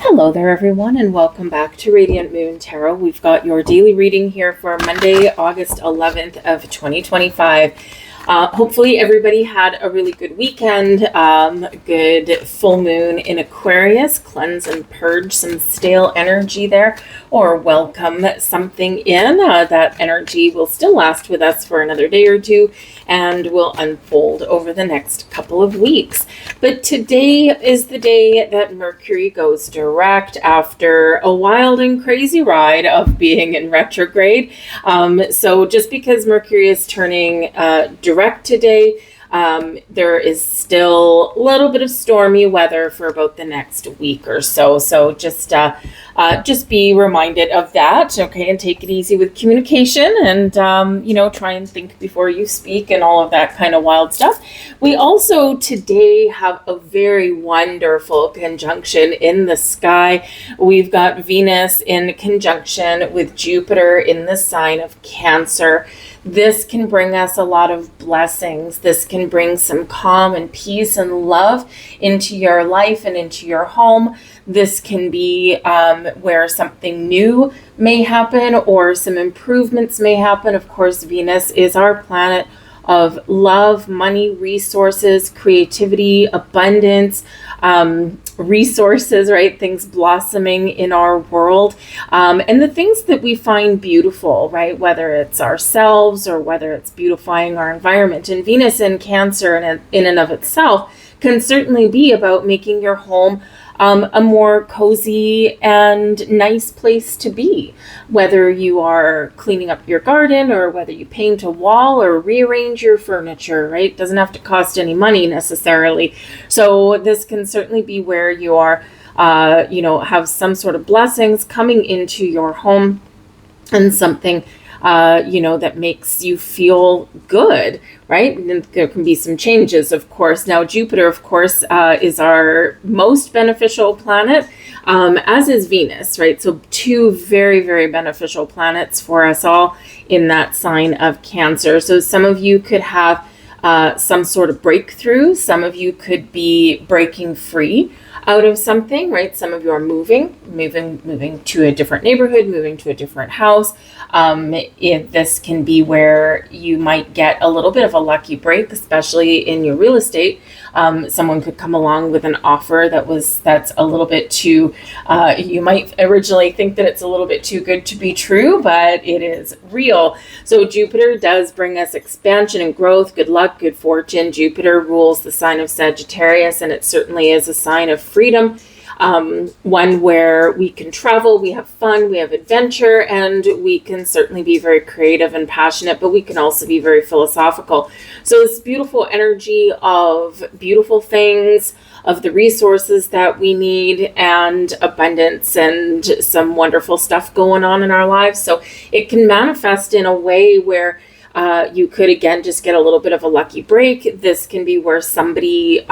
Hello there, everyone, and welcome back to Radiant Moon Tarot. We've got your daily reading here for Monday, August 11th of 2025. Hopefully everybody had a really good weekend, good full moon in Aquarius, cleanse and purge some stale energy there, or welcome something in. That energy will still last with us for another day or two and will unfold over the next couple of weeks. But today is the day that Mercury goes direct after a wild and crazy ride of being in retrograde. So just because Mercury is turning direct today, there is still a little bit of stormy weather for about the next week or so. So just be reminded of that, okay, and take it easy with communication and, try and think before you speak and all of that kind of wild stuff. We also today have a very wonderful conjunction in the sky. We've got Venus in conjunction with Jupiter in the sign of Cancer. This can bring us a lot of blessings. This can bring some calm and peace and love into your life and into your home. This can be where something new may happen or some improvements may happen. Of course, Venus is our planet of love, money, resources, creativity, abundance, resources, right? Things blossoming in our world. And the things that we find beautiful, right? Whether it's ourselves or whether it's beautifying our environment. And Venus in Cancer in and of itself can certainly be about making your home a more cozy and nice place to be, whether you are cleaning up your garden or whether you paint a wall or rearrange your furniture, right? Doesn't have to cost any money necessarily. So this can certainly be where you are, have some sort of blessings coming into your home and something that makes you feel good, right? And there can be some changes, of course. Now, Jupiter, of course, is our most beneficial planet, as is Venus, right? So two very, very beneficial planets for us all in that sign of Cancer. So some of you could have some sort of breakthrough. Some of you could be breaking free out of something, right? Some of you are moving to a different neighborhood, moving to a different house. This can be where you might get a little bit of a lucky break, especially in your real estate. Someone could come along with an offer that's a little bit too, you might originally think that it's a little bit too good to be true, but it is real. So Jupiter does bring us expansion and growth, good luck, good fortune. Jupiter rules the sign of Sagittarius, and it certainly is a sign of freedom. One where we can travel, we have fun, we have adventure, and we can certainly be very creative and passionate, but we can also be very philosophical. So this beautiful energy of beautiful things, of the resources that we need, and abundance and some wonderful stuff going on in our lives. So it can manifest in a way where you could, again, just get a little bit of a lucky break. This can be where somebody,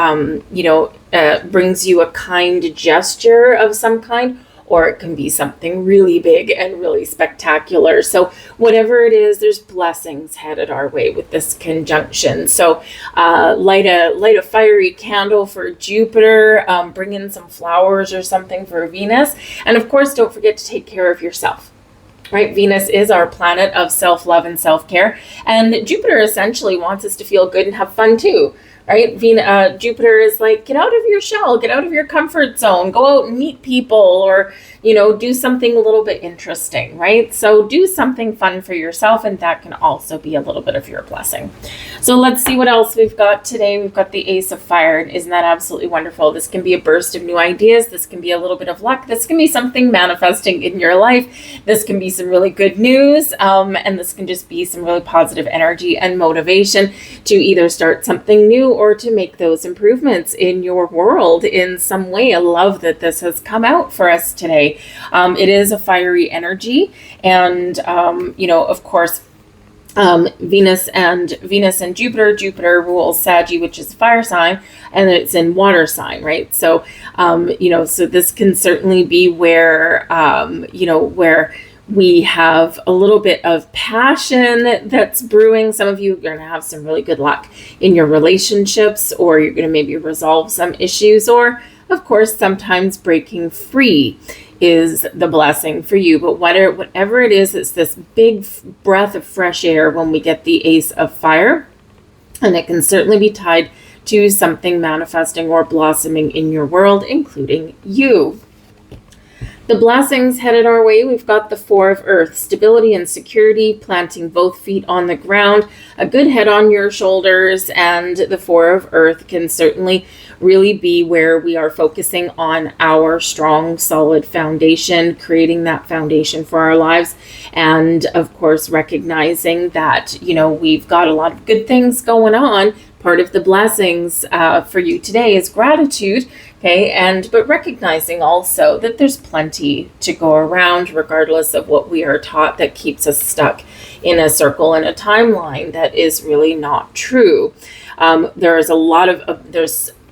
brings you a kind gesture of some kind, or it can be something really big and really spectacular. So whatever it is, there's blessings headed our way with this conjunction. So light a fiery candle for Jupiter, bring in some flowers or something for Venus. And of course, don't forget to take care of yourself. Right? Venus is our planet of self-love and self-care. And Jupiter essentially wants us to feel good and have fun too. Right? Jupiter is like, get out of your shell, get out of your comfort zone, go out and meet people, or, do something a little bit interesting, right? So do something fun for yourself, and that can also be a little bit of your blessing. So let's see what else we've got today. We've got the Ace of Fire. Isn't that absolutely wonderful? This can be a burst of new ideas. This can be a little bit of luck. This can be something manifesting in your life. This can be some really good news, and this can just be some really positive energy and motivation to either start something new or to make those improvements in your world in some way. I love that this has come out for us today. It is a fiery energy, and of course, Venus and Jupiter. Jupiter rules Saggy, which is fire sign, and it's in water sign, right? So, so this can certainly be where, where we have a little bit of passion that's brewing. Some of you are going to have some really good luck in your relationships, or you're going to maybe resolve some issues, or Of course, sometimes breaking free is the blessing for you, but whatever it is, it's this big breath of fresh air when we get the Ace of Fire, and it can certainly be tied to something manifesting or blossoming in your world, including you. The blessings headed our way, we've got the Four of Earth, stability and security, planting both feet on the ground, a good head on your shoulders, and the Four of Earth can certainly really be where we are focusing on our strong, solid foundation, creating that foundation for our lives, and of course, recognizing that, we've got a lot of good things going on. Part of the blessings for you today is gratitude, okay, but recognizing also that there's plenty to go around, regardless of what we are taught that keeps us stuck in a circle and a timeline that is really not true. There's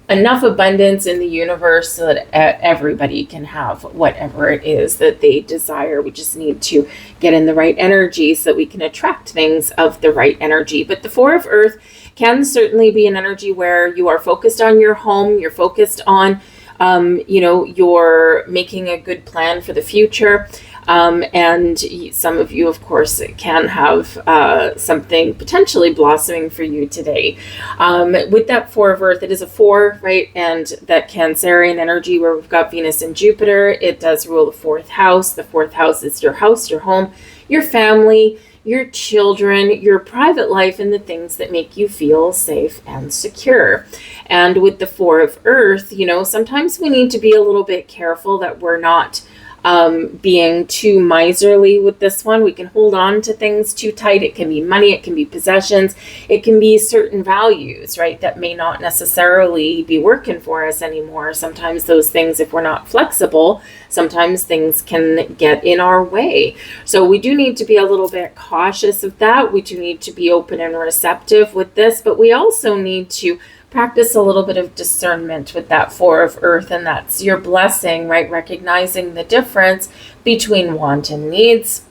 enough abundance in the universe so that everybody can have whatever it is that they desire. We just need to get in the right energy so that we can attract things of the right energy. But the Four of Earth can certainly be an energy where you are focused on your home, you're focused on, you're making a good plan for the future. And some of you, of course, can have something potentially blossoming for you today. With that Four of Earth, it is a 4, right? And that Cancerian energy where we've got Venus and Jupiter, it does rule the 4th house. The 4th house is your house, your home, your family, your children, your private life, and the things that make you feel safe and secure. And with the Four of Earth, sometimes we need to be a little bit careful that we're not being too miserly with this one. We can hold on to things too tight. It can be money, it can be possessions, it can be certain values, right, that may not necessarily be working for us anymore. Sometimes those things, if we're not flexible, sometimes things can get in our way. So we do need to be a little bit cautious of that. We do need to be open and receptive with this, but we also need to practice a little bit of discernment with that Four of Earth, and that's your blessing, right? Recognizing the difference between want and needs,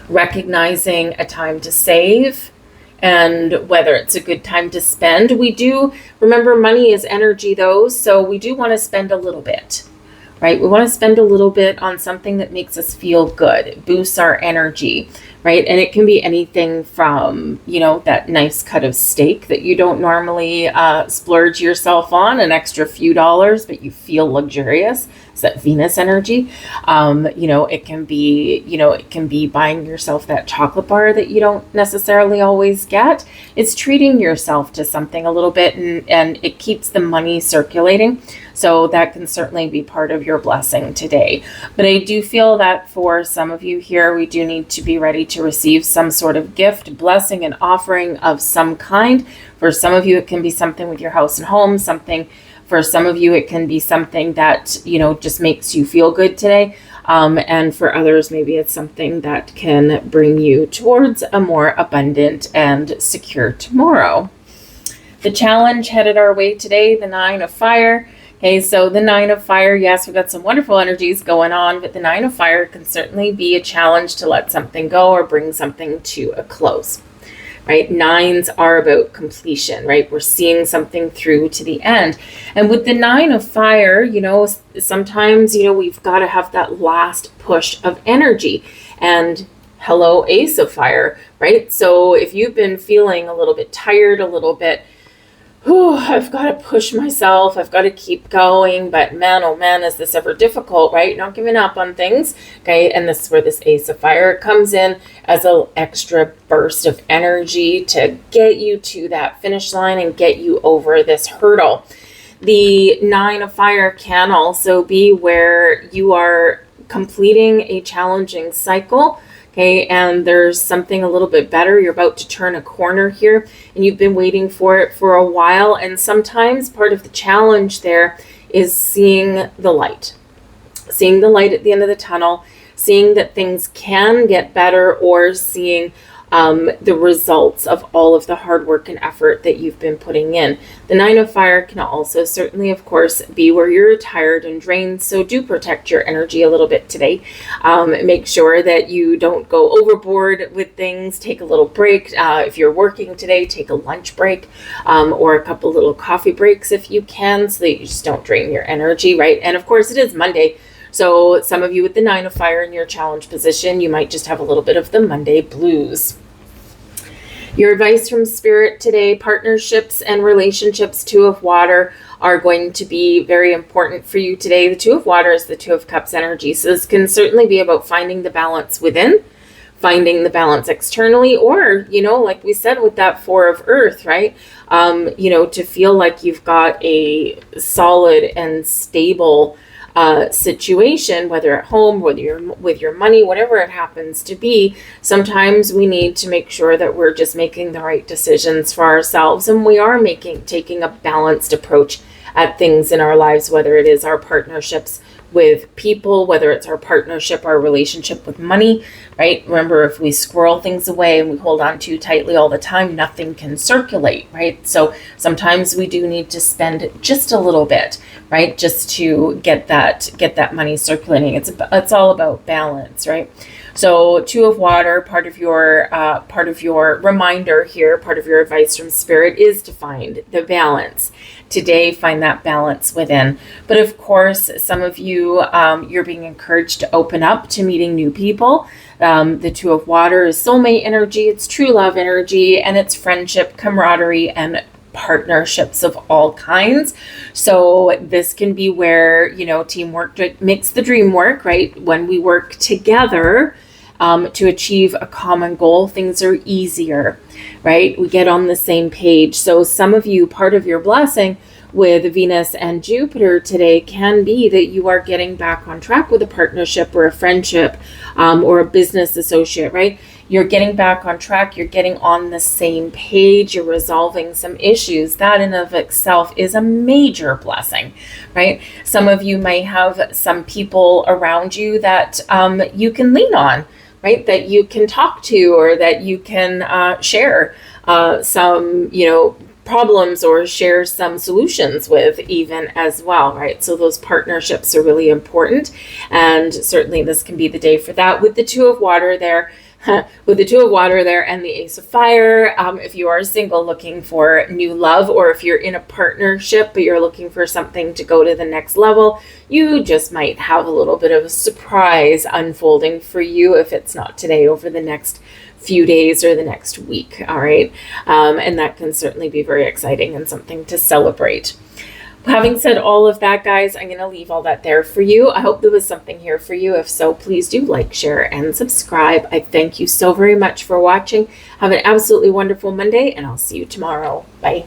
recognizing a time to save, and whether it's a good time to spend. We do, remember, money is energy though, so we do want to spend a little bit, right? We want to spend a little bit on something that makes us feel good. It boosts our energy, right? And it can be anything from, that nice cut of steak that you don't normally splurge yourself on, an extra few dollars, but you feel luxurious. It's that Venus energy. It can be buying yourself that chocolate bar that you don't necessarily always get. It's treating yourself to something a little bit, and it keeps the money circulating. So that can certainly be part of your blessing today. But I do feel that for some of you here, we do need to be ready to receive some sort of gift, blessing, and offering of some kind. For some of you, it can be something with your house and home, for some of you, it can be something that, just makes you feel good today. And for others, maybe it's something that can bring you towards a more abundant and secure tomorrow. The challenge headed our way today, the 9 of Fire. Okay, so the 9 of Fire, yes, we've got some wonderful energies going on, but the 9 of Fire can certainly be a challenge to let something go or bring something to a close, right? 9s are about completion, right? We're seeing something through to the end. And with the 9 of Fire, sometimes, we've got to have that last push of energy. And hello, Ace of Fire, right? So if you've been feeling a little bit tired, a little bit, I've got to push myself, I've got to keep going, but man, oh man, is this ever difficult, right? Not giving up on things, okay? And this is where this Ace of Fire comes in as an extra burst of energy to get you to that finish line and get you over this hurdle. The 9 of Fire can also be where you are completing a challenging cycle, okay, and there's something a little bit better. You're about to turn a corner here, and you've been waiting for it for a while. And sometimes part of the challenge there is seeing the light at the end of the tunnel, seeing that things can get better, or seeing the results of all of the hard work and effort that you've been putting in. The Nine of Fire can also certainly, of course, be where you're tired and drained. So do protect your energy a little bit today. Make sure that you don't go overboard with things. Take a little break. If you're working today, take a lunch break or a couple little coffee breaks if you can, so that you just don't drain your energy, right? And of course, it is Monday. So some of you with the Nine of Fire in your challenge position, you might just have a little bit of the Monday blues. Your advice from Spirit today: partnerships and relationships. Two of Water are going to be very important for you today. The Two of Water is the Two of Cups energy. So this can certainly be about finding the balance within, finding the balance externally, or, like we said with that Four of Earth, right? To feel like you've got a solid and stable situation, whether at home, whether you're with your money, whatever it happens to be. Sometimes we need to make sure that we're just making the right decisions for ourselves, and we are taking a balanced approach at things in our lives, whether it is our partnerships with people, whether it's our partnership, our relationship with money, right? Remember, if we squirrel things away and we hold on too tightly all the time, nothing can circulate, right? So sometimes we do need to spend just a little bit, right? Just to get that money circulating. It's all about balance, right? So Two of Water, part of your reminder here, part of your advice from Spirit is to find the balance. Today, find that balance within. But of course, some of you, you're being encouraged to open up to meeting new people. The Two of Water is soulmate energy, it's true love energy, and it's friendship, camaraderie, and partnerships of all kinds. So this can be where, teamwork makes the dream work, right? When we work together to achieve a common goal, things are easier, right? We get on the same page. So some of you, part of your blessing with Venus and Jupiter today can be that you are getting back on track with a partnership or a friendship or a business associate, right? You're getting back on track. You're getting on the same page. You're resolving some issues. That in of itself is a major blessing, right? Some of you may have some people around you that you can lean on, right? That you can talk to, or that you can share some, problems or share some solutions with even as well, right? So those partnerships are really important, and certainly this can be the day for that with the Two of Water there. With the Two of Water there and the Ace of Fire, if you are single looking for new love, or if you're in a partnership but you're looking for something to go to the next level, you just might have a little bit of a surprise unfolding for you, if it's not today, over the next few days or the next week. All right. And that can certainly be very exciting and something to celebrate. Having said all of that, guys, I'm going to leave all that there for you. I hope there was something here for you. If so, please do like, share, and subscribe. I thank you so very much for watching. Have an absolutely wonderful Monday, and I'll see you tomorrow. Bye.